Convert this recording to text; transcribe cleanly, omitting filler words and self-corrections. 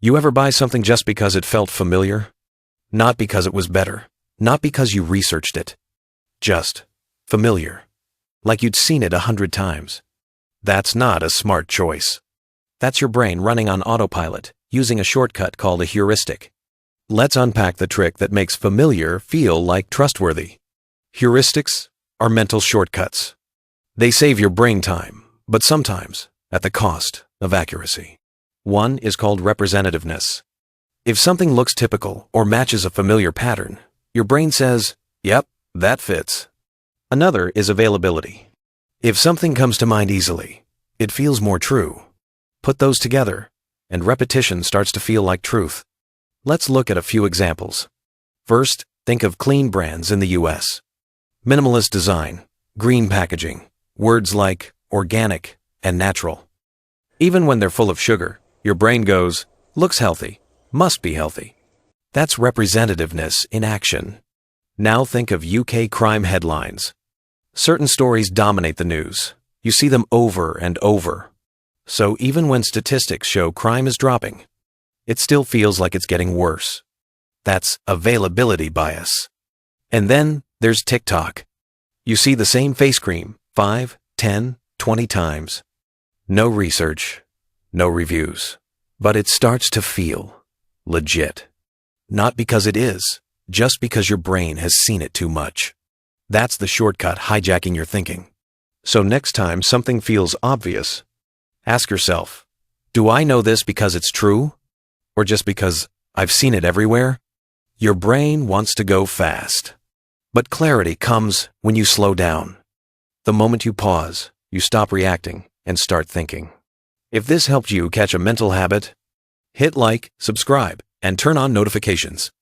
You ever buy something just because it felt familiar? Not because it was better. Not because you researched it. Just familiar. Like you'd seen it 100 times. That's not a smart choice. That's your brain running on autopilot, using a shortcut called a heuristic. Let's unpack the trick that makes familiar feel like trustworthy. Heuristics are mental shortcuts. They save your brain time, but sometimes at the cost of accuracy. One is called representativeness. If something looks typical or matches a familiar pattern, your brain says, "Yep, that fits." Another is availability. If something comes to mind easily, it feels more true. Put those together, and repetition starts to feel like truth. Let's look at a few examples. First, think of clean brands in the US. Minimalist design, green packaging, words like organic and natural. Even when they're full of sugar, your brain goes, "Looks healthy, must be healthy." That's representativeness in action. Now think of UK crime headlines. Certain stories dominate the news. You see them over and over. So even when statistics show crime is dropping, it still feels like it's getting worse. That's availability bias. And then there's TikTok. You see the same face cream 5, 10, 20 times. No research, no reviews. But it starts to feel legit. Not because it is, just because your brain has seen it too much. That's the shortcut hijacking your thinking. So next time something feels obvious, ask yourself, do I know this because it's true? Or just because I've seen it everywhere? Your brain wants to go fast. But clarity comes when you slow down. The moment you pause, you stop reacting and start thinking. If this helped you catch a mental habit, hit like, subscribe, and turn on notifications.